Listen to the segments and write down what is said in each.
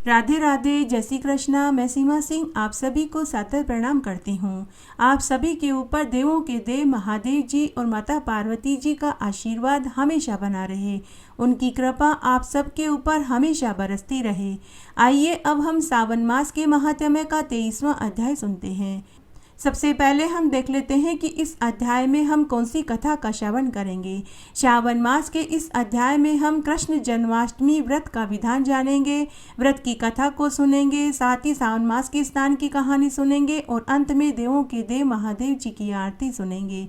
राधे राधे, जय श्री कृष्णा। मैं सीमा सिंह आप सभी को सादर प्रणाम करती हूँ। आप सभी के ऊपर देवों के देव महादेव जी और माता पार्वती जी का आशीर्वाद हमेशा बना रहे। उनकी कृपा आप सबके ऊपर हमेशा बरसती रहे। आइए अब हम सावन मास के महात्म्य का 23वां अध्याय सुनते हैं। सबसे पहले हम देख लेते हैं कि इस अध्याय में हम कौन सी कथा का श्रवण करेंगे। श्रावण मास के इस अध्याय में हम कृष्ण जन्माष्टमी व्रत का विधान जानेंगे, व्रत की कथा को सुनेंगे, साथ ही सावन मास के स्नान की कहानी सुनेंगे और अंत में देवों के देव महादेव जी की आरती सुनेंगे।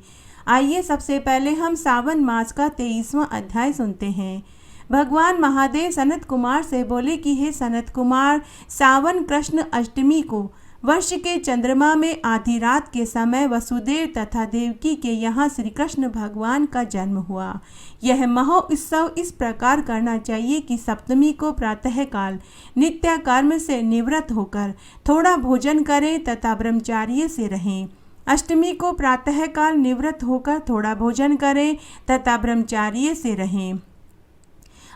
आइए सबसे पहले हम सावन मास का 23वां अध्याय सुनते हैं। भगवान महादेव सनत कुमार से बोले कि हे सनत कुमार, सावन कृष्ण अष्टमी को वर्ष के चंद्रमा में आधी रात के समय वसुदेव तथा देवकी के यहाँ श्री कृष्ण भगवान का जन्म हुआ। यह महोत्सव इस प्रकार करना चाहिए कि सप्तमी को प्रातःकाल नित्य कर्म से निवृत्त होकर थोड़ा भोजन करें तथा ब्रह्मचार्य से रहें। अष्टमी को प्रातःकाल निवृत्त होकर थोड़ा भोजन करें तथा ब्रह्मचार्य से रहें।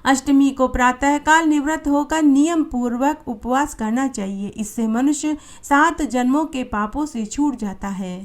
अष्टमी को प्रातःकाल निवृत्त होकर नियम पूर्वक उपवास करना चाहिए। इससे मनुष्य 7 जन्मों के पापों से छूट जाता है।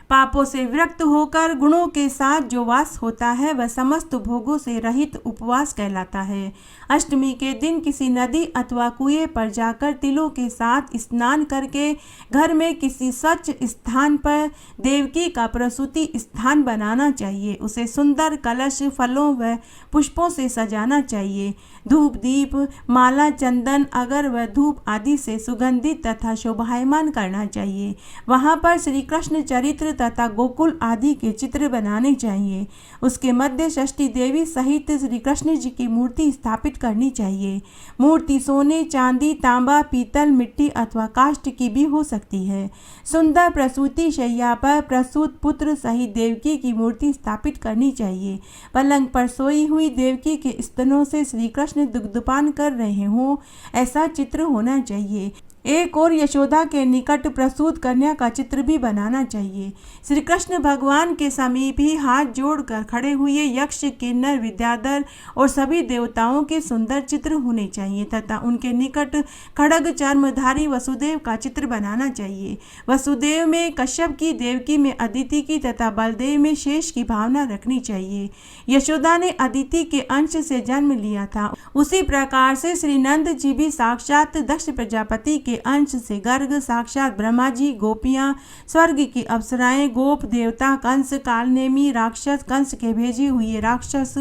पापों से विरक्त होकर गुणों के साथ जो वास होता है वह समस्त भोगों से रहित उपवास कहलाता है। अष्टमी के दिन किसी नदी अथवा कुएं पर जाकर तिलों के साथ स्नान करके घर में किसी स्वच्छ स्थान पर देवकी का प्रसूति स्थान बनाना चाहिए। उसे सुंदर कलश, फलों व पुष्पों से सजाना चाहिए। धूप, दीप, माला, चंदन, अगर व धूप आदि से सुगंधित तथा शोभायमान करना चाहिए। वहाँ पर श्री कृष्ण चरित्र तथा गोकुल आदि के चित्र बनाने चाहिए। उसके मध्य षष्ठी देवी सहित श्री कृष्ण जी की मूर्ति स्थापित करनी चाहिए। मूर्ति सोने, चांदी, तांबा, पीतल, मिट्टी अथवा काष्ठ की भी हो सकती है। सुंदर प्रसूति शैया पर प्रसूत पुत्र सहित देवकी की मूर्ति स्थापित करनी चाहिए। पलंग पर सोई हुई देवकी के स्तनों से श्री कृष्ण दुग्धपान कर रहे हों, ऐसा चित्र होना चाहिए। एक और यशोदा के निकट प्रसूत कन्या का चित्र भी बनाना चाहिए। श्री कृष्ण भगवान के समीप ही हाथ जोड़कर खड़े हुए यक्ष, किन्नर, विद्याधर और सभी देवताओं के सुंदर चित्र होने चाहिए तथा उनके निकट खड्ग चर्मधारी वसुदेव का चित्र बनाना चाहिए। वसुदेव में कश्यप की, देवकी में अदिति की तथा बलदेव में शेष की भावना रखनी चाहिए। यशोदा ने अदिति के अंश से जन्म लिया था, उसी प्रकार से श्री नंद जी भी साक्षात दक्ष प्रजापति के अंश से गर्ग, साक्षात ब्रह्मा जी, गोपियां, स्वर्ग की अप्सराएं, गोप देवता, कंस, कालनेमी राक्षस, कंस के भेजे हुए राक्षस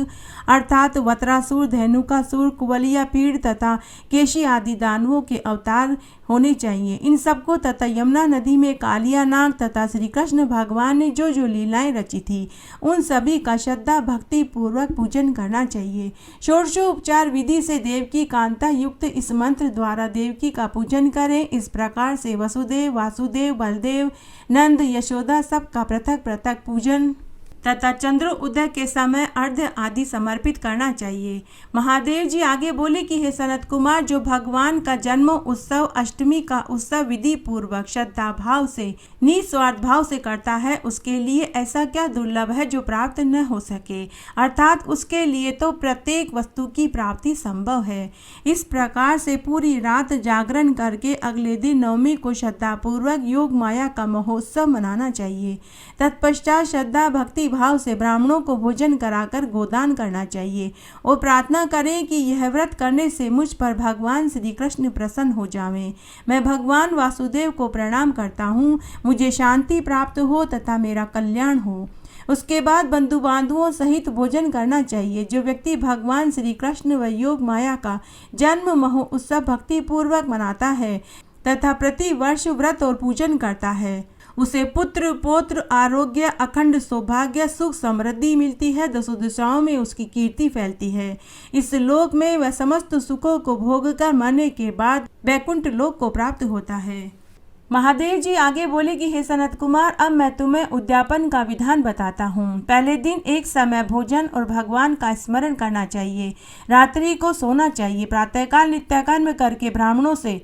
अर्थात वत्रासुर, धेनुकासुर, कुवलिया पीड़ तथा केशी आदि दानवों के अवतार होने चाहिए। इन सबको तथा यमुना नदी में कालिया नाग तथा श्री कृष्ण भगवान ने जो जो लीलाएं रची थी उन सभी का श्रद्धा भक्ति पूर्वक पूजन करना चाहिए। षोडशोपचार विधि से देवकी कांता युक्त इस मंत्र द्वारा देवकी का पूजन करें। इस प्रकार से वसुदेव, वासुदेव, बलदेव, नंद, यशोदा सब का पृथक पृथक पूजन तथा चंद्र उदय के समय अर्घ्य आदि समर्पित करना चाहिए। महादेव जी आगे बोले कि हे सनत कुमार, जो भगवान का जन्म उत्सव अष्टमी का उत्सव विधि पूर्वक श्रद्धा भाव से निस्वार्थ भाव से करता है, उसके लिए ऐसा क्या दुर्लभ है जो प्राप्त न हो सके, अर्थात उसके लिए तो प्रत्येक वस्तु की प्राप्ति संभव है। इस प्रकार से पूरी रात जागरण करके अगले दिन नवमी को श्रद्धा पूर्वक योग माया का महोत्सव मनाना चाहिए। तत्पश्चात श्रद्धा भक्ति भाव से ब्राह्मणों को भोजन कराकर गोदान करना चाहिए और प्रार्थना करें कि यह व्रत करने से मुझ पर भगवान श्री कृष्ण प्रसन्न हो जावें। मैं भगवान वासुदेव को प्रणाम करता हूँ, मुझे शांति प्राप्त हो तथा मेरा कल्याण हो। उसके बाद बंधु बांधुओं सहित भोजन करना चाहिए। जो व्यक्ति भगवान श्री कृष्ण व योग माया का जन्म महोत्सव भक्ति पूर्वक मनाता है तथा प्रति वर्ष व्रत और पूजन करता है, उसे पुत्र, पौत्र, आरोग्य, अखंड सौभाग्य, सुख, समृद्धि मिलती है। दसों दिशाओं में उसकी कीर्ति फैलती है। इस लोक में वह समस्त सुखों को भोग कर मरने के बाद वैकुंठ लोक को प्राप्त होता है। महादेव जी आगे बोले कि हे सनत कुमार, अब मैं तुम्हें उद्यापन का विधान बताता हूँ। पहले दिन एक समय भोजन और भगवान का स्मरण करना चाहिए। रात्रि को सोना चाहिए। प्रातःकाल नित्य कर्म करके ब्राह्मणों से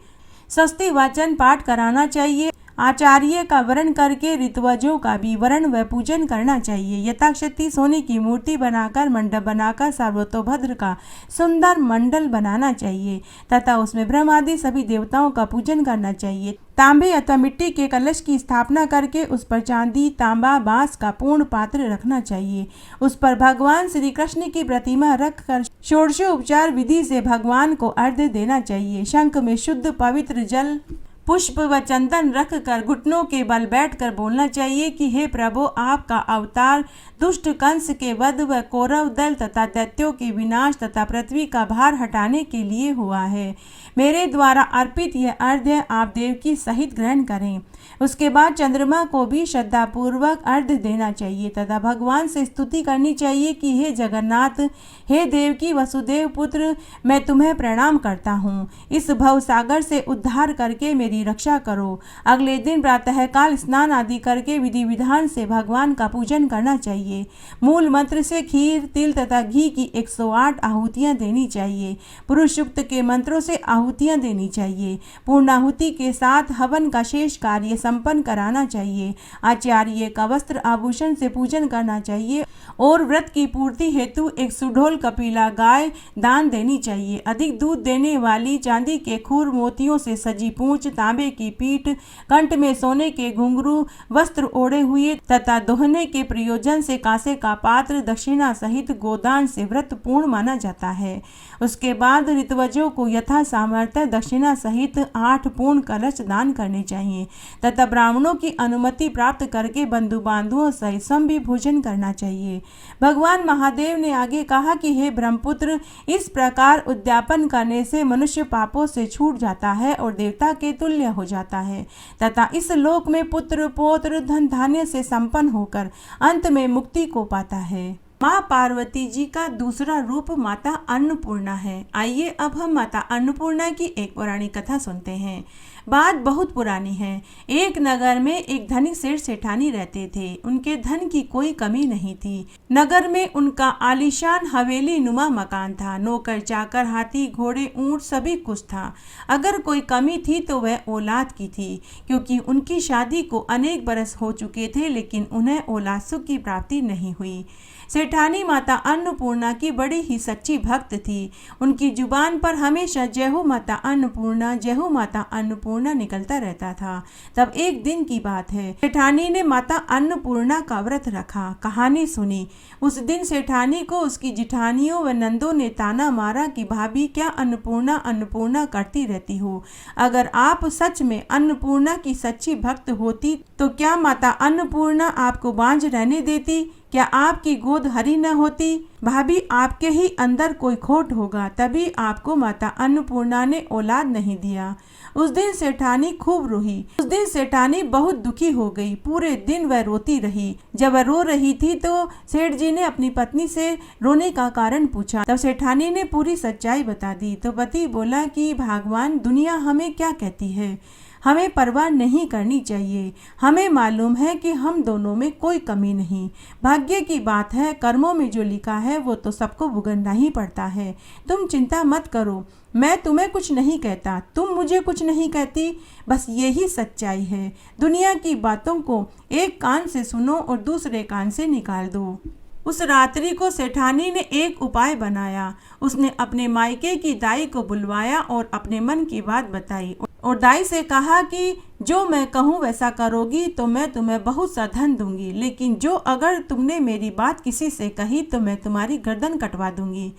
स्वस्ति वाचन पाठ कराना चाहिए। आचार्य का वरण करके ऋतवजों का भी वरण व पूजन करना चाहिए। यथाशक्ति सोने की मूर्ति बनाकर मंडप बनाकर सर्वतोभद्र का सुंदर मंडल बनाना चाहिए तथा उसमें ब्रह्म आदि सभी देवताओं का पूजन करना चाहिए। तांबे अथवा मिट्टी के कलश की स्थापना करके उस पर चांदी, तांबा, बांस का पूर्ण पात्र रखना चाहिए। उस पर भगवान श्री कृष्ण की प्रतिमा रखकर षोडशोपचार विधि से भगवान को अर्घ्य देना चाहिए। शंख में शुद्ध पवित्र जल, पुष्प व चंदन रख कर घुटनों के बल बैठकर बोलना चाहिए कि हे प्रभु, आपका अवतार दुष्ट कंस के वध व कौरव दल तथा दैत्यों के विनाश तथा पृथ्वी का भार हटाने के लिए हुआ है। मेरे द्वारा अर्पित यह अर्घ्य आप देवकी सहित ग्रहण करें। उसके बाद चंद्रमा को भी श्रद्धापूर्वक अर्घ्य देना चाहिए तथा भगवान से स्तुति करनी चाहिए कि हे जगन्नाथ, हे देवकी वसुदेव पुत्र, मैं तुम्हें प्रणाम करता हूँ। इस भव सागर से उद्धार करके मेरी रक्षा करो। अगले दिन प्रातःकाल स्नान आदि करके विधि विधान से भगवान का पूजन करना चाहिए। मूल मंत्र से खीर, तिल तथा घी की 108 आहुतियाँ देनी चाहिए। पुरुष सूक्त के मंत्रों से आहुतियाँ देनी चाहिए। पूर्णाहुति के साथ हवन का शेष कार्य संपन्न कराना चाहिए। आचार्य का वस्त्र आभूषण से पूजन करना चाहिए और व्रत की पूर्ति हेतु एक सुढोल कपिला गाय दान देनी चाहिए। अधिक दूध देने वाली चांदी के खूर, मोतियों से सजी पूंछ, तांबे की पीठ, कंठ में सोने के घुंघरू, वस्त्र ओढ़े हुए तथा दोहने के प्रयोजन से कांसे का पात्र दक्षिणा सहित गोदान से व्रत पूर्ण माना जाता है। उसके बाद ऋतवजों को यथा सामर्थ्य दक्षिणा सहित 8 पूर्ण कलश दान करने चाहिए तथा ब्राह्मणों की अनुमति प्राप्त करके बंधु बांधुओं सहित स्वयं भी भोजन करना चाहिए। भगवान महादेव ने आगे कहा कि हे ब्रह्मपुत्र, इस प्रकार उद्यापन करने से मनुष्य पापों से छूट जाता है और देवता के तुल्य हो जाता है तथा इस लोक में पुत्र, पौत्र, धन धान्य से संपन्न होकर अंत में मुक्ति को पाता है। माँ पार्वती जी का दूसरा रूप माता अन्नपूर्णा है। आइए अब हम माता अन्नपूर्णा की एक पौराणिक कथा सुनते हैं। बात बहुत पुरानी है। एक नगर में एक धनिक सेठ सेठानी रहते थे। उनके धन की कोई कमी नहीं थी। नगर में उनका आलीशान हवेली नुमा मकान था। नौकर चाकर, हाथी घोड़े, ऊंट सभी कुछ था। अगर कोई कमी थी तो वह औलाद की थी, क्योंकि उनकी शादी को अनेक बरस हो चुके थे, लेकिन उन्हें औलाद सुख की प्राप्ति नहीं हुई। सेठानी माता अन्नपूर्णा की बड़ी ही सच्ची भक्त थी। उनकी जुबान पर हमेशा जय हो माता अन्नपूर्णा, जय हो माता अन्नपूर्णा निकलता रहता था। तब एक दिन की बात है, सेठानी ने माता अन्नपूर्णा का व्रत रखा। कहानी सुनी। उस दिन सेठानी को उसकी जिठानियों व नंदों ने ताना मारा कि भाभी, क्या अन्नपूर्णा अन्नपूर्णा करती रहती हो। अगर आप सच में अन्नपूर्णा की सच्ची भक्त होती तो क्या माता अन्नपूर्णा आपको बांझ रहने देती? क्या आपकी गोद हरी न होती? भाभी, आपके ही अंदर कोई खोट होगा, तभी आपको माता अन्नपूर्णा ने औलाद नहीं दिया। उस दिन सेठानी खूब रोई। उस दिन सेठानी बहुत दुखी हो गई। पूरे दिन वह रोती रही। जब वह रो रही थी तो सेठ जी ने अपनी पत्नी से रोने का कारण पूछा। तब सेठानी ने पूरी सच्चाई बता दी। तो पति बोला कि भगवान, दुनिया हमें क्या कहती है, हमें परवाह नहीं करनी चाहिए। हमें मालूम है कि हम दोनों में कोई कमी नहीं। भाग्य की बात है, कर्मों में जो लिखा है वो तो सबको भुगतना ही पड़ता है। तुम चिंता मत करो, मैं तुम्हें कुछ नहीं कहता, तुम मुझे कुछ नहीं कहती। बस यही सच्चाई है। दुनिया की बातों को एक कान से सुनो और दूसरे कान से निकाल दो। उस रात्रि को सेठानी ने एक उपाय बनाया। उसने अपने मायके की दाई को बुलवाया और अपने मन की बात बताई और दाई से कहा कि जो मैं कहूँ वैसा करोगी तो मैं तुम्हें बहुत सा धन दूंगी, लेकिन जो अगर तुमने मेरी बात किसी से कही तो मैं तुम्हारी गर्दन कटवा दूंगी।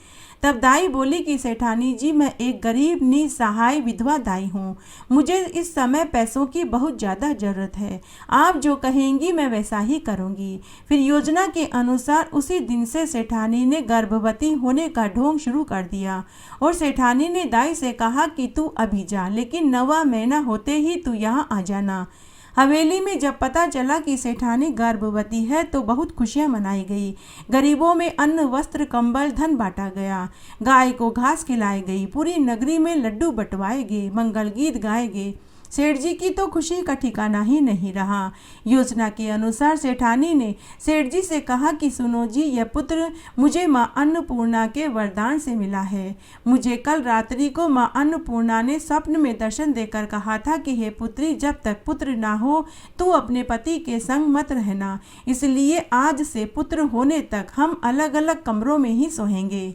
तब दाई बोली कि सेठानी जी, मैं एक गरीब निसहाय विधवा दाई हूँ। मुझे इस समय पैसों की बहुत ज़्यादा ज़रूरत है। आप जो कहेंगी मैं वैसा ही करूँगी। फिर योजना के अनुसार उसी दिन से सेठानी ने गर्भवती होने का ढोंग शुरू कर दिया और सेठानी ने दाई से कहा कि तू अभी जा, लेकिन 9वां महीना होते ही तू यहाँ आ जाना। हवेली में जब पता चला कि सेठानी गर्भवती है तो बहुत खुशियां मनाई गई। गरीबों में अन्न, वस्त्र, कंबल, धन बांटा गया। गाय को घास खिलाई गई। पूरी नगरी में लड्डू बंटवाए गए, मंगल गीत गाए गए। सेठ जी की तो खुशी का ठिकाना ही नहीं रहा। योजना के अनुसार सेठानी ने सेठ जी से कहा कि सुनो जी, यह पुत्र मुझे माँ अन्नपूर्णा के वरदान से मिला है। मुझे कल रात्रि को माँ अन्नपूर्णा ने स्वप्न में दर्शन देकर कहा था कि हे पुत्री, जब तक पुत्र ना हो तू अपने पति के संग मत रहना, इसलिए आज से पुत्र होने तक हम अलग अलग कमरों में ही सोएंगे।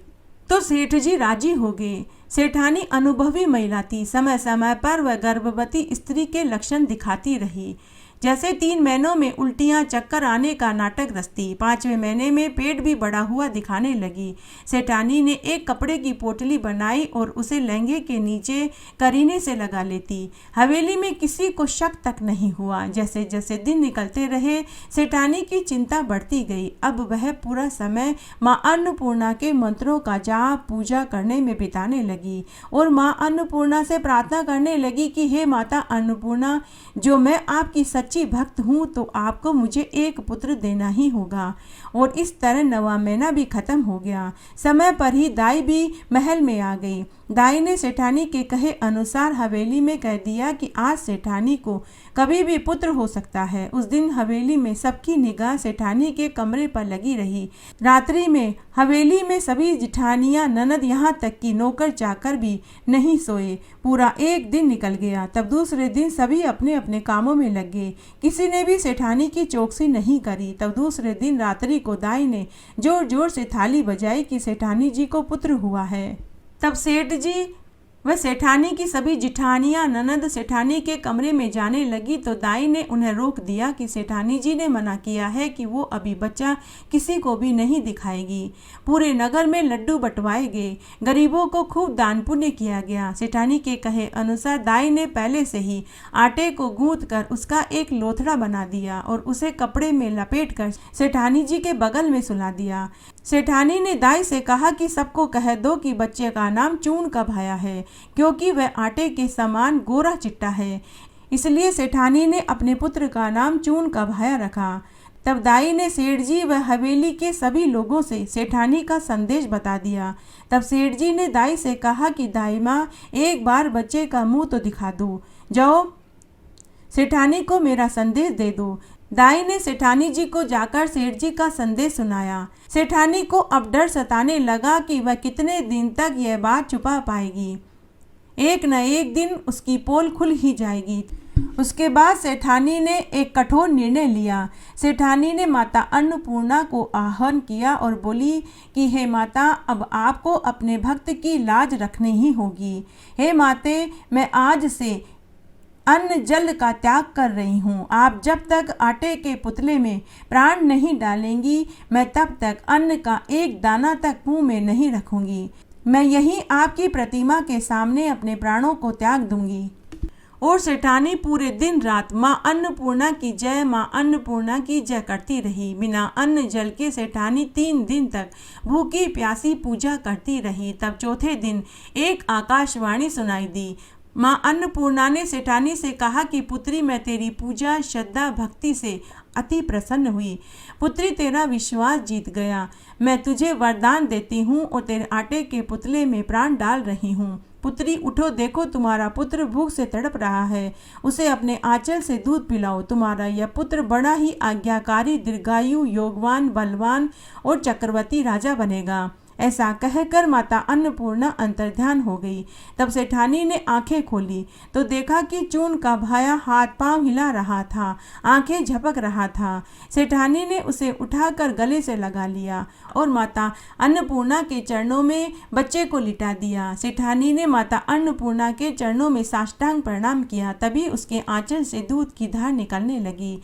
तो सेठ जी राजी हो गए। सेठानी अनुभवी महिला थी। समय समय पर वह गर्भवती स्त्री के लक्षण दिखाती रही, जैसे 3 महीनों में उल्टियां, चक्कर आने का नाटक रचती। 5वें महीने में पेट भी बढ़ा हुआ दिखाने लगी। सेठानी ने एक कपड़े की पोटली बनाई और उसे लहंगे के नीचे करीने से लगा लेती। हवेली में किसी को शक तक नहीं हुआ। जैसे जैसे दिन निकलते रहे, सेठानी की चिंता बढ़ती गई। अब वह पूरा समय माँ अन्नपूर्णा के मंत्रों का जाप पूजा करने में बिताने लगी और माँ अन्नपूर्णा से प्रार्थना करने लगी कि हे माता अन्नपूर्णा, जो मैं आपकी सच्ची भक्त हूँ, तो आपको मुझे एक पुत्र देना ही होगा। और इस तरह 9वां महीना भी खत्म हो गया। समय पर ही दाई भी महल में आ गई। दाई ने सेठानी के कहे अनुसार हवेली में कह दिया कि आज सेठानी को कभी भी पुत्र हो सकता है। उस दिन हवेली में सबकी निगाह सेठानी के कमरे पर लगी रही। रात्रि में हवेली में सभी जिठानियां, ननद, यहाँ तक कि नौकर चाकर भी नहीं सोए। पूरा एक दिन निकल गया। तब दूसरे दिन सभी अपने अपने कामों में लग गए। किसी ने भी सेठानी की चौकसी नहीं करी। तब दूसरे दिन रात्रि को दाई ने जोर जोर से थाली बजाई कि सेठानी जी को पुत्र हुआ है। तब सेठ जी वह सेठानी की सभी जिठानियां, ननद सेठानी के कमरे में जाने लगी तो दाई ने उन्हें रोक दिया कि सेठानी जी ने मना किया है कि वो अभी बच्चा किसी को भी नहीं दिखाएगी। पूरे नगर में लड्डू बंटवाए गए, गरीबों को खूब दान पुण्य किया गया। सेठानी के कहे अनुसार दाई ने पहले से ही आटे को गूंथ कर उसका एक लोथड़ा बना दिया और उसे कपड़े में लपेट कर सेठानी जी के बगल में सुला दिया। सेठानी ने दाई से कहा कि सबको कह दो कि बच्चे का नाम चून का भाया है, क्योंकि वह आटे के समान गोरा चिट्टा है। इसलिए सेठानी ने अपने पुत्र का नाम चून का भाया रखा। तब दाई ने सेठ जी व हवेली के सभी लोगों से सेठानी का संदेश बता दिया। तब सेठ जी ने दाई से कहा कि दाई माँ, एक बार बच्चे का मुंह तो दिखा दो, जाओ सेठानी को मेरा संदेश दे दो। दाई ने सेठानी जी को जाकर सेठ जी का संदेश सुनाया। सेठानी को अब डर सताने लगा कि वह कितने दिन तक यह बात छुपा पाएगी। एक न एक दिन उसकी पोल खुल ही जाएगी। उसके बाद सेठानी ने एक कठोर निर्णय लिया। सेठानी ने माता अन्नपूर्णा को आह्वान किया और बोली कि हे माता, अब आपको अपने भक्त की लाज रखनी ही होगी। हे माते, मैं आज से अन्न जल का त्याग कर रही हूँ। आप जब तक आटे के पुतले में प्राण नहीं डालेंगी, मैं तब तक अन्न का एक दाना तक मुंह में नहीं रखूंगी। मैं यहीं आपकी प्रतिमा के सामने अपने प्राणों को त्याग दूंगी। और सेठानी पूरे दिन रात माँ अन्नपूर्णा की जय, माँ अन्नपूर्णा की जय करती रही। बिना अन्न जल के सेठानी 3 दिन तक भूखी प्यासी पूजा करती रही। तब चौथे दिन एक आकाशवाणी सुनाई दी। माँ अन्नपूर्णा ने सेठानी से कहा कि पुत्री, मैं तेरी पूजा श्रद्धा भक्ति से अति प्रसन्न हुई। पुत्री, तेरा विश्वास जीत गया। मैं तुझे वरदान देती हूँ और तेरे आटे के पुतले में प्राण डाल रही हूँ। पुत्री, उठो, देखो तुम्हारा पुत्र भूख से तड़प रहा है। उसे अपने आंचल से दूध पिलाओ। तुम्हारा यह पुत्र बड़ा ही आज्ञाकारी, दीर्घायु, योगवान, बलवान और चक्रवर्ती राजा बनेगा। ऐसा कहकर माता अन्नपूर्णा अंतर्ध्यान हो गई। तब सेठानी ने आंखें खोली तो देखा कि चून का भाया हाथ पांव हिला रहा था, आंखें झपक रहा था। सेठानी ने उसे उठाकर गले से लगा लिया और माता अन्नपूर्णा के चरणों में बच्चे को लिटा दिया। सेठानी ने माता अन्नपूर्णा के चरणों में साष्टांग प्रणाम किया। तभी उसके आंचल से दूध की धार निकलने लगी।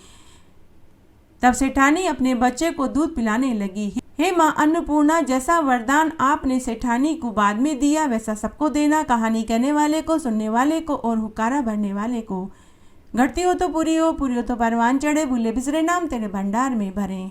तब सेठानी अपने बच्चे को दूध पिलाने लगी। हे माँ अन्नपूर्णा, जैसा वरदान आपने सेठानी को बाद में दिया, वैसा सबको देना। कहानी कहने वाले को, सुनने वाले को और हुक्कारा भरने वाले को। घटती हो तो पूरी हो, पूरी हो तो परवान चढ़े, भूले बिसरे नाम तेरे भंडार में भरे।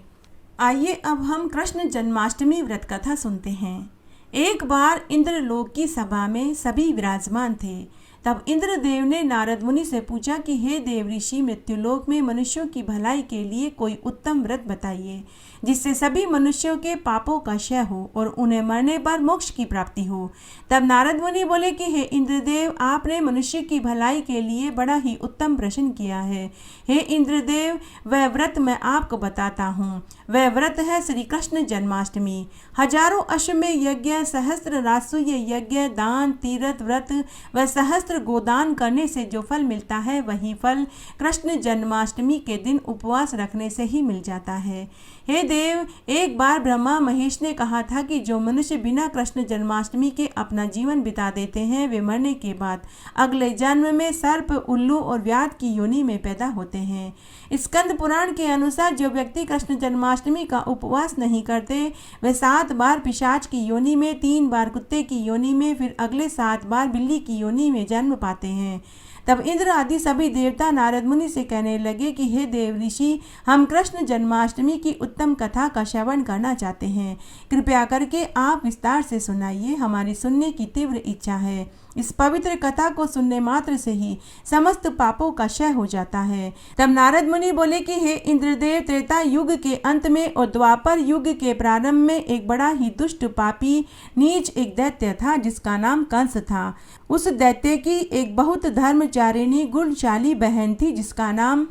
आइए अब हम कृष्ण जन्माष्टमी व्रत कथा सुनते हैं। एक बार इंद्रलोक की सभा में सभी विराजमान थे। तब इंद्रदेव ने नारद मुनि से पूछा कि हे देव ऋषि, मृत्युलोक में मनुष्यों की भलाई के लिए कोई उत्तम व्रत बताइए जिससे सभी मनुष्यों के पापों का क्षय हो और उन्हें मरने पर मोक्ष की प्राप्ति हो। तब नारद मुनि बोले कि हे इंद्रदेव, आपने मनुष्य की भलाई के लिए बड़ा ही उत्तम प्रश्न किया है। हे इंद्रदेव, वह व्रत मैं आपको बताता हूँ। वह व्रत है श्री कृष्ण जन्माष्टमी। हजारों अश्वमेध यज्ञ, सहस्त्र राजसूय यज्ञ, दान, तीर्थ व्रत व सहस्त्र गोदान करने से जो फल मिलता है वही फल कृष्ण जन्माष्टमी के दिन उपवास रखने से ही मिल जाता है। हे देव, एक बार ब्रह्मा महेश ने कहा था कि जो मनुष्य बिना कृष्ण जन्माष्टमी के अपना जीवन बिता देते हैं वे मरने के बाद अगले जन्म में सर्प, उल्लू और व्याध की योनि में पैदा होते हैं। स्कंद पुराण के अनुसार जो व्यक्ति कृष्ण जन्माष्टमी का उपवास नहीं करते वे 7 बार पिशाच की योनि में, 3 बार कुत्ते की योनि में, फिर अगले 7 बार बिल्ली की योनि में जन्म पाते हैं। तब इंद्र आदि सभी देवता नारद मुनि से कहने लगे कि हे देव ऋषि, हम कृष्ण जन्माष्टमी की उत्तम कथा का श्रवण करना चाहते हैं। कृपया करके आप विस्तार से सुनाइए, हमारी सुनने की तीव्र इच्छा है। इस पवित्र कथा को सुनने मात्र से ही समस्त पापों का क्षय हो जाता है। तब नारद मुनि बोले कि हे इंद्रदेव, त्रेता युग के अंत में और द्वापर युग के प्रारंभ में एक बड़ा ही दुष्ट, पापी, नीच एक दैत्य था जिसका नाम कंस था। उस दैत्य की एक बहुत धर्मचारिणी गुणशाली बहन थी जिसका नाम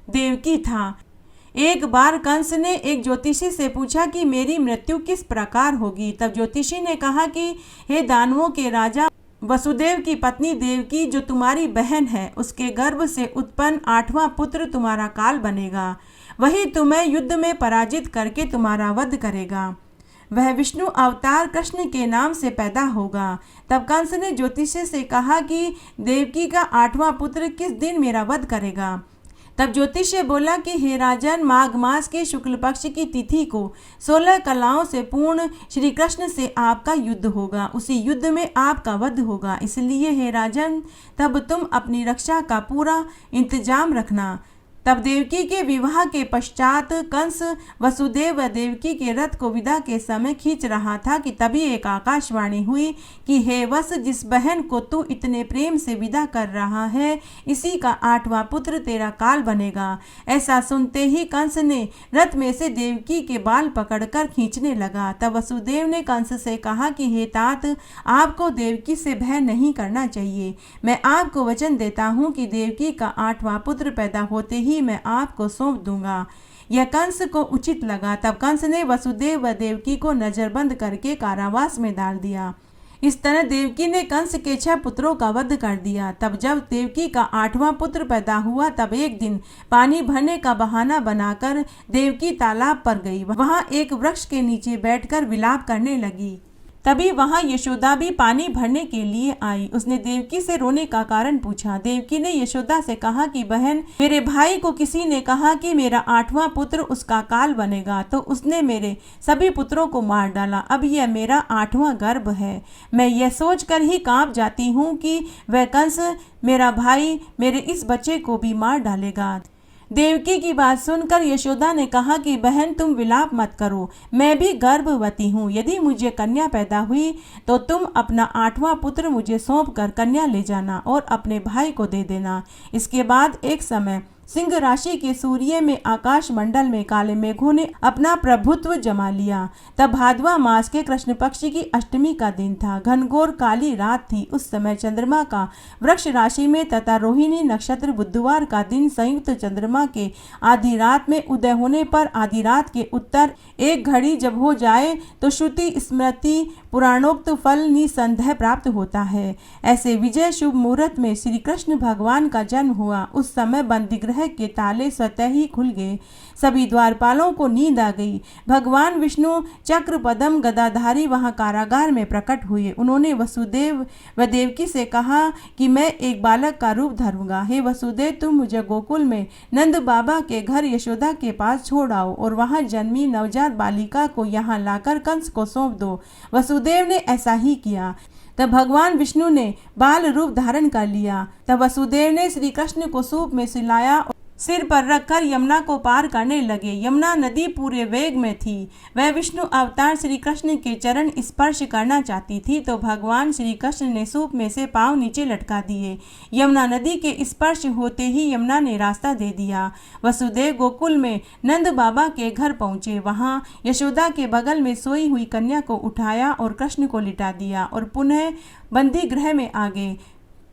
देवकी था। एक बार कंस ने एक ज्योतिषी से पूछा कि मेरी मृत्यु किस प्रकार होगी। तब ज्योतिषी ने कहा कि हे दानवों के राजा, वसुदेव की पत्नी देवकी जो तुम्हारी बहन है उसके गर्भ से उत्पन्न 8वां पुत्र तुम्हारा काल बनेगा। वही तुम्हें युद्ध में पराजित करके तुम्हारा वध करेगा। वह विष्णु अवतार कृष्ण के नाम से पैदा होगा। तब कंस ने ज्योतिषी से कहा कि देवकी का 8वां पुत्र किस दिन मेरा वध करेगा। तब ज्योतिष्य बोला कि हे राजन, माघ मास के शुक्ल पक्ष की तिथि को 16 कलाओं से पूर्ण श्री कृष्ण से आपका युद्ध होगा। उसी युद्ध में आपका वध होगा। इसलिए हे राजन, तब तुम अपनी रक्षा का पूरा इंतजाम रखना। तब देवकी के विवाह के पश्चात कंस वसुदेव व देवकी के रथ को विदा के समय खींच रहा था कि तभी एक आकाशवाणी हुई कि हे वस, जिस बहन को तू इतने प्रेम से विदा कर रहा है इसी का 8वां पुत्र तेरा काल बनेगा। ऐसा सुनते ही कंस ने रथ में से देवकी के बाल पकड़कर खींचने लगा। तब वसुदेव ने कंस से कहा कि हे तात, आपको देवकी से भय नहीं करना चाहिए। मैं आपको वचन देता हूँ कि देवकी का 8वां पुत्र पैदा होते ही मैं आपको सौंप दूंगा। यह कंस को उचित लगा। तब कंस ने वसुदेव व देवकी को नजरबंद करके कारावास में डाल दिया। इस तरह देवकी ने कंस के 6 पुत्रों का वध कर दिया। तब जब देवकी का 8वां पुत्र पैदा हुआ तब एक दिन पानी भरने का बहाना बनाकर देवकी तालाब पर गई। वहां एक वृक्ष के नीचे बैठकर विलाप करने लगी। तभी वहां यशोदा भी पानी भरने के लिए आई। उसने देवकी से रोने का कारण पूछा। देवकी ने यशोदा से कहा कि बहन, मेरे भाई को किसी ने कहा कि मेरा 8वां पुत्र उसका काल बनेगा, तो उसने मेरे सभी पुत्रों को मार डाला। अब यह मेरा 8वां गर्भ है। मैं यह सोचकर ही कांप जाती हूँ कि वह कंस मेरा भाई मेरे इस बच्चे को भी मार डालेगा। देवकी की बात सुनकर यशोदा ने कहा कि बहन, तुम विलाप मत करो, मैं भी गर्भवती हूँ। यदि मुझे कन्या पैदा हुई तो तुम अपना 8वां पुत्र मुझे सौंप कर कन्या ले जाना और अपने भाई को दे देना। इसके बाद एक समय सिंह राशि के सूर्य में आकाश मंडल में काले मेघों ने अपना प्रभुत्व जमा लिया। तब भादवा मास के कृष्ण पक्ष की अष्टमी का दिन था। घनघोर काली रात थी। उस समय चंद्रमा का वृक्ष राशि में तथा रोहिणी नक्षत्र बुधवार का दिन संयुक्त चंद्रमा के आधी रात में उदय होने पर आधी रात के उत्तर एक घड़ी जब हो जाए तो श्रुति स्मृति पुराणोक्त फल निसंदेह प्राप्त होता है। ऐसे विजय शुभ मुहूर्त में श्री कृष्ण भगवान का जन्म हुआ। उस समय बंदीगृह के ताले स्वतः ही खुल गए। सभी द्वारपालों को नींद आ गई। भगवान विष्णु चक्र पद्म गदाधारी वहां कारागार में प्रकट हुए। उन्होंने वसुदेव व देवकी से कहा कि मैं एक बालक का रूप धरूंगा। हे वसुदेव, तुम मुझे गोकुल में नंद बाबा के घर यशोदा के पास छोड़ आओ और वहां जन्मी नवजात बालिका को यहाँ लाकर कंस को सौंप दो। वसुदेव ने ऐसा ही किया। तब भगवान विष्णु ने बाल रूप धारण कर लिया। तब वसुदेव ने श्री कृष्ण को सूप में सुलाया, सिर पर रखकर यमुना को पार करने लगे। यमुना नदी पूरे वेग में थी। वह विष्णु अवतार श्री कृष्ण के चरण स्पर्श करना चाहती थी तो भगवान श्री कृष्ण ने सूप में से पांव नीचे लटका दिए। यमुना नदी के स्पर्श होते ही यमुना ने रास्ता दे दिया। वसुदेव गोकुल में नंद बाबा के घर पहुंचे। वहां यशोदा के बगल में सोई हुई कन्या को उठाया और कृष्ण को लिटा दिया और पुनः बंदीगृह में आ गए।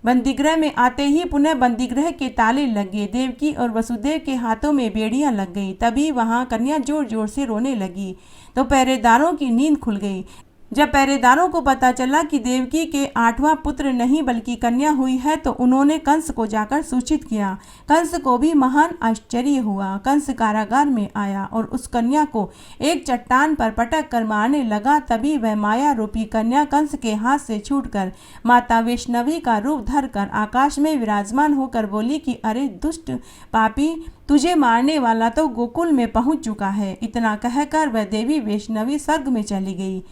बंदीगृह में आते ही पुनः बंदीगृह के ताले लग गए। देवकी और वसुदेव के हाथों में बेड़ियां लग गई। तभी वहां कन्या जोर जोर से रोने लगी तो पहरेदारों की नींद खुल गई। जब पहरेदारों को पता चला कि देवकी के 8वां पुत्र नहीं बल्कि कन्या हुई है तो उन्होंने कंस को जाकर सूचित किया। कंस को भी महान आश्चर्य हुआ। कंस कारागार में आया और उस कन्या को एक चट्टान पर पटक कर मारने लगा। तभी वह माया रूपी कन्या कंस के हाथ से छूटकर माता वैष्णवी का रूप धरकर आकाश में विराजमान होकर बोली कि अरे दुष्ट पापी, तुझे मारने वाला तो गोकुल में पहुंच चुका है। इतना कहकर वह देवी वैष्णवी स्वर्ग में चली गई।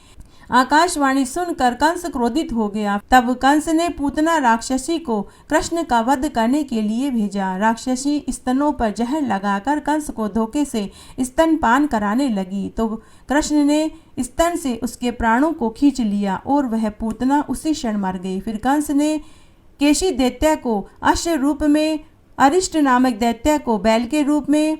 आकाशवाणी सुनकर कंस क्रोधित हो गया। तब कंस ने पूतना राक्षसी को कृष्ण का वध करने के लिए भेजा। राक्षसी स्तनों पर जहर लगाकर कंस को धोखे से स्तनपान कराने लगी तो कृष्ण ने स्तन से उसके प्राणों को खींच लिया और वह पूतना उसी क्षण मर गई। फिर कंस ने केशी दैत्य को अश्व रूप में, अरिष्ट नामक दैत्य को बैल के रूप में,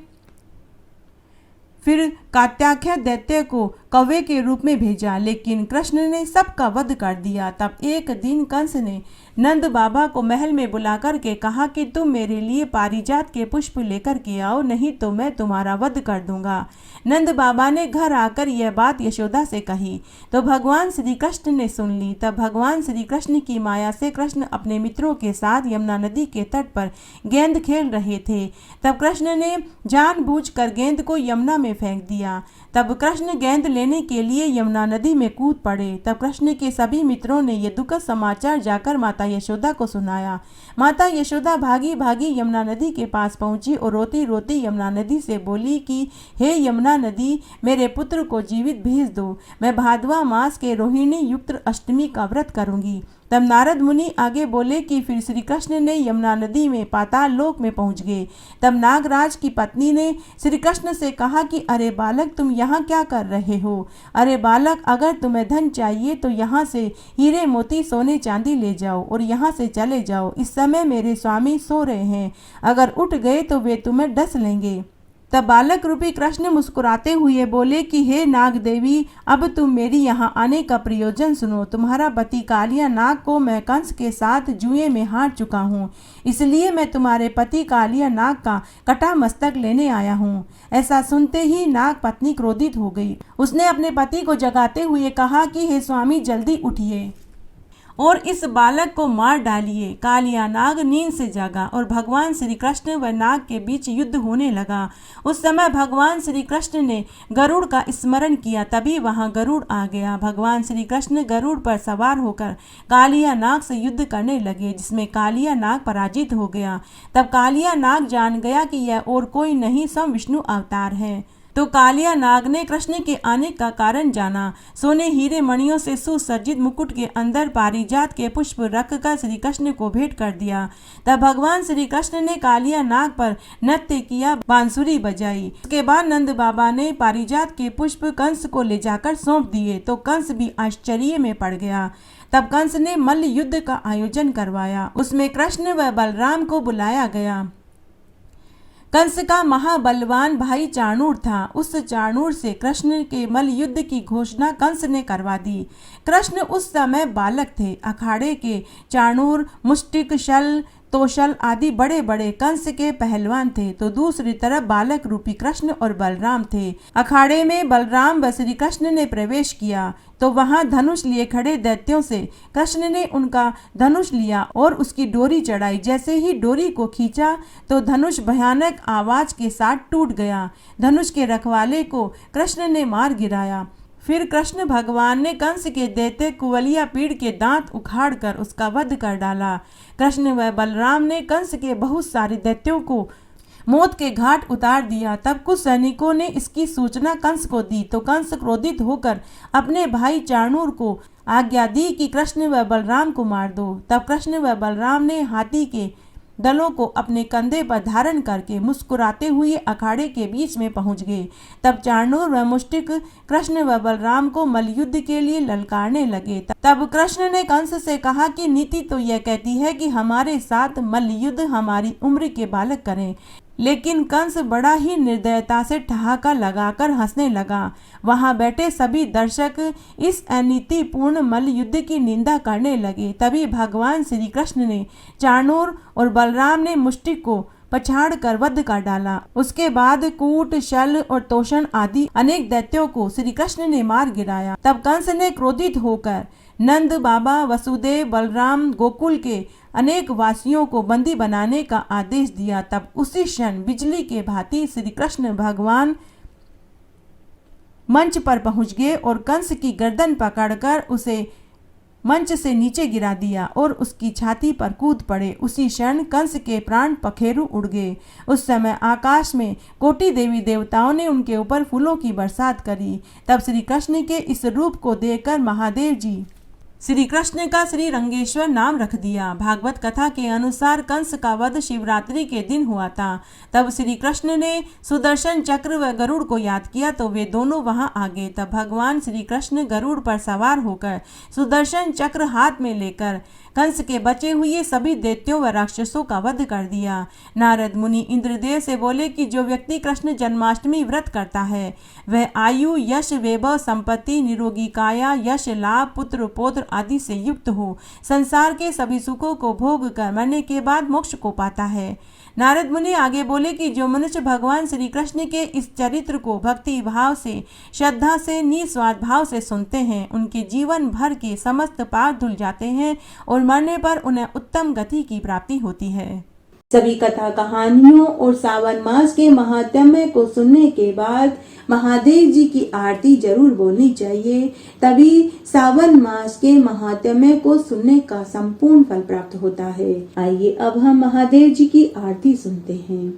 फिर कात्याख्य दैत्य को कौवे के रूप में भेजा, लेकिन कृष्ण ने सबका वध कर दिया। तब एक दिन कंस ने नंद बाबा को महल में बुलाकर के कहा कि तुम मेरे लिए पारिजात के पुष्प लेकर के आओ, नहीं तो मैं तुम्हारा वध कर दूंगा। नंद बाबा ने घर आकर यह बात यशोदा से कही तो भगवान श्री कृष्ण ने सुन ली। तब भगवान श्री कृष्ण की माया से कृष्ण अपने मित्रों के साथ यमुना नदी के तट पर गेंद खेल रहे थे। तब कृष्ण ने जानबूझकर गेंद को यमुना में फेंक दिया। तब कृष्ण गेंद लेने के लिए यमुना नदी में कूद पड़े। तब कृष्ण के सभी मित्रों ने यह दुखद समाचार जाकर माता यशोदा को सुनाया। माता यशोदा भागी भागी यमुना नदी के पास पहुंची और रोती रोती यमुना नदी से बोली कि हे यमुना नदी, मेरे पुत्र को जीवित भेज दो। मैं भादवा मास के रोहिणी युक्त अष्टमी का व्रत करूंगी। तब नारद मुनि आगे बोले कि फिर श्री कृष्ण ने यमुना नदी में पाताल लोक में पहुंच गए। तब नागराज की पत्नी ने श्री कृष्ण से कहा कि अरे बालक, तुम यहाँ क्या कर रहे हो? अरे बालक, अगर तुम्हें धन चाहिए तो यहाँ से हीरे मोती सोने चांदी ले जाओ और यहाँ से चले जाओ। इस समय मेरे स्वामी सो रहे हैं, अगर उठ गए तो वे तुम्हें डस लेंगे। तब बालक रूपी कृष्ण मुस्कुराते हुए बोले कि हे नाग देवी, अब तुम मेरी यहाँ आने का प्रयोजन सुनो। तुम्हारा पति कालिया नाग को मैं कंस के साथ जुए में हार चुका हूँ, इसलिए मैं तुम्हारे पति कालिया नाग का कटा मस्तक लेने आया हूँ। ऐसा सुनते ही नाग पत्नी क्रोधित हो गई। उसने अपने पति को जगाते हुए कहा कि हे स्वामी, जल्दी उठिए और इस बालक को मार डालिए। कालिया नाग नींद से जागा और भगवान श्री कृष्ण व नाग के बीच युद्ध होने लगा। उस समय भगवान श्री कृष्ण ने गरुड़ का स्मरण किया, तभी वहां गरुड़ आ गया। भगवान श्री कृष्ण गरुड़ पर सवार होकर कालिया नाग से युद्ध करने लगे, जिसमें कालिया नाग पराजित हो गया। तब कालिया नाग जान गया कि यह और कोई नहीं, स्वयं विष्णु अवतार है। तो कालिया नाग ने कृष्ण के आने का कारण जाना। सोने हीरे मणियों से सुसज्जित मुकुट के अंदर पारिजात के पुष्प रखकर श्री कृष्ण को भेंट कर दिया। तब भगवान श्री कृष्ण ने कालिया नाग पर नृत्य किया, बांसुरी बजाई। उसके बाद नंद बाबा ने पारिजात के पुष्प कंस को ले जाकर सौंप दिए तो कंस भी आश्चर्य में पड़ गया। तब कंस ने मल्ल युद्ध का आयोजन करवाया। उसमें कृष्ण व बलराम को बुलाया गया। कंस का महाबलवान भाई चाणूर था। उस चाणूर से कृष्ण के मल्ल युद्ध की घोषणा कंस ने करवा दी। कृष्ण उस समय बालक थे। अखाड़े के चाणूर, मुष्टिक, शल, तोशल आदि बड़े बड़े कंस के पहलवान थे, तो दूसरी तरफ बालक रूपी कृष्ण और बलराम थे। अखाड़े में बलराम व श्री कृष्ण ने प्रवेश किया तो वहां धनुष लिए खड़े दैत्यों से कृष्ण ने उनका धनुष लिया और उसकी डोरी चढ़ाई। जैसे ही डोरी को खींचा तो धनुष भयानक आवाज के साथ टूट गया। धनुष के रखवाले को कृष्ण ने मार गिराया। फिर कृष्ण भगवान ने कंस के दैत्य कुवलिया पीड़ के दांत उखाड़कर उसका वध कर डाला। कृष्ण व बलराम ने कंस के बहुत सारे दैत्यों को मौत के घाट उतार दिया। तब कुछ सैनिकों ने इसकी सूचना कंस को दी तो कंस क्रोधित होकर अपने भाई चाणूर को आज्ञा दी कि कृष्ण व बलराम को मार दो। तब कृष्ण व बलराम ने हाथी के दलों को अपने कंधे पर धारण करके मुस्कुराते हुए अखाड़े के बीच में पहुंच गए। तब चाणूर व मुष्टिक कृष्ण व बलराम को मल्लयुद्ध के लिए ललकारने लगे। तब कृष्ण ने कंस से कहा कि नीति तो यह कहती है कि हमारे साथ मल्लयुद्ध हमारी उम्र के बालक करें, लेकिन कंस बड़ा ही निर्दयता से ठहाका लगाकर हंसने लगा। वहां बैठे सभी दर्शक इस अनीतिपूर्ण मल्ल युद्ध की निंदा करने लगे। तभी भगवान श्री कृष्ण ने चाणूर और बलराम ने मुष्टिक को पछाड़ कर वध कर डाला। उसके बाद कूट, शल और तोषण आदि अनेक दैत्यों को श्री कृष्ण ने मार गिराया। तब कंस ने क्रोधित होकर नंद बाबा, वसुदेव, बलराम, गोकुल के अनेक वासियों को बंदी बनाने का आदेश दिया। तब उसी क्षण बिजली के भांति श्री कृष्ण भगवान मंच पर पहुंच गए और कंस की गर्दन पकड़कर उसे मंच से नीचे गिरा दिया और उसकी छाती पर कूद पड़े। उसी क्षण कंस के प्राण पखेरु उड़ गए। उस समय आकाश में कोटि देवी देवताओं ने उनके ऊपर फूलों की बरसात करी। तब श्री कृष्ण के इस रूप को देखकर महादेव जी श्री कृष्ण का श्री रंगेश्वर नाम रख दिया। भागवत कथा के अनुसार कंस का वध शिवरात्रि के दिन हुआ था। तब श्री कृष्ण ने सुदर्शन चक्र व गरुड़ को याद किया तो वे दोनों वहां आ गए। तब भगवान श्री कृष्ण गरुड़ पर सवार होकर सुदर्शन चक्र हाथ में लेकर कंस के बचे हुए सभी दैत्यों व राक्षसों का वध कर दिया। नारद मुनि इंद्रदेव से बोले कि जो व्यक्ति कृष्ण जन्माष्टमी व्रत करता है वह आयु, यश, वैभव, संपत्ति, निरोगी काया, यश, लाभ, पुत्र, पौत्र आदि से युक्त हो संसार के सभी सुखों को भोग कर मरने के बाद मोक्ष को पाता है। नारद मुनि आगे बोले कि जो मनुष्य भगवान श्री कृष्ण के इस चरित्र को भक्ति भाव से, श्रद्धा से, निस्वार्थ भाव से सुनते हैं, उनके जीवन भर के समस्त पाप धुल जाते हैं और मरने पर उन्हें उत्तम गति की प्राप्ति होती है। सभी कथा कहानियों और सावन मास के महात्म्य को सुनने के बाद महादेव जी की आरती जरूर बोलनी चाहिए, तभी सावन मास के महात्म्य को सुनने का संपूर्ण फल प्राप्त होता है। आइए अब हम महादेव जी की आरती सुनते हैं।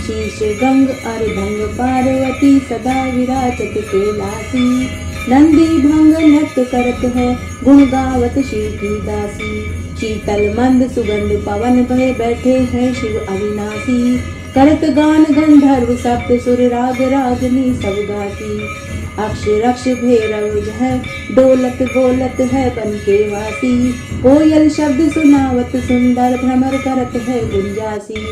शीश गंग अर्धंग पार्वती सदा विराजत कैलासी, नंदी भंग नृत्य करत है गुण गावत शिव की दासी। शीतल मंद सुगंध पवन भय बैठे हैं शिव अविनाशी, करत गान गंधर्व सप्त सुर राग रागनी सब गासी। अक्ष रक्ष भैरव है डोलत बोलत है बन के वासी, कोयल शब्द सुनावत सुंदर भ्रमर करत है गुंजासी।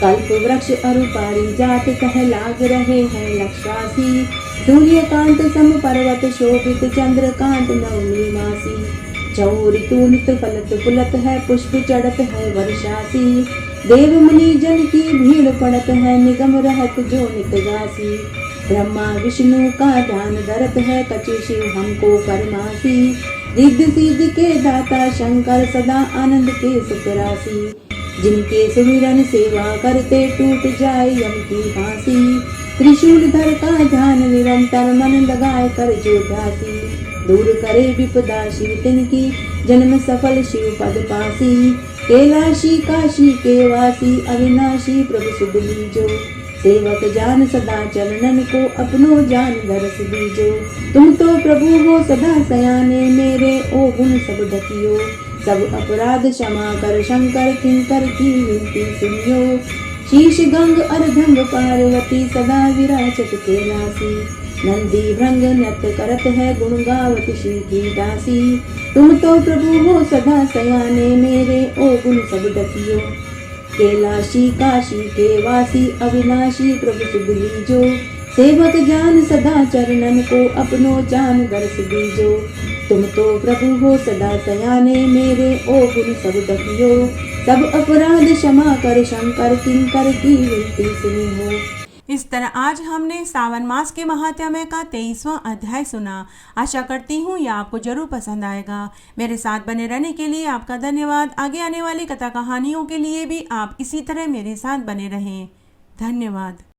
कल्प वृक्ष अरुपारी जात कह लाग रहे हैं लक्षवासी, सूर्यकांत सम पर्वत शोभित चंद्रकांत नवमी मासी। चौरी तूलित फलत पुलत है पुष्प चढ़त है वर्षासी, देव मुनि जन की भीड़ पड़त है निगम रहत जो नित गासी। ब्रह्मा विष्णु का ध्यान धरत है कछु शिव हमको परमासी, रिद्धि सिद्धि के दाता शंकर सदा आनंद के सुखरासी। जिनके सुमिरन सेवा करते टूट जाए यम की फांसी, त्रिशूल धर का ध्यान निरंतर मन लगाए कर जो ध्यासी। दूर करे विपदा शिव तिनकी जन्म सफल शिव पद पासी, कैलाशी काशी के वासी अविनाशी प्रभु सुध लीजो। सेवक जान सदा चरणन को अपनो जान दरस दीजो। तुम तो प्रभु हो सदा सयाने मेरे ओ गुण सब ढकियो, सब अपराध क्षमा कर शंकर किंकर की विनती सुनियो। शीश गंग अर्धंग पार्वती सदा विराजत कैलासी, नंदी भृंग नृत्य करत है गुण गावत शिव की दासी। तुम तो प्रभु हो सदा सयाने मेरे ओ गुण सब ढकियो, कैलाशी काशी के वासी अविनाशी प्रभु सुध लीजो। सेवक जान सदा चरणन को अपनो जान दरस दीजो। तुम तो प्रभु हो सदा सयाने मेरे ओ गुण सब ढकियो, सब अपराध क्षमा कर शंकर किंकर की विनती सुनी हो। इस तरह आज हमने सावन मास के महात्म्य का 23वां अध्याय सुना। आशा करती हूँ यह आपको जरूर पसंद आएगा। मेरे साथ बने रहने के लिए आपका धन्यवाद। आगे आने वाली कथा कहानियों के लिए भी आप इसी तरह मेरे साथ बने रहें। धन्यवाद।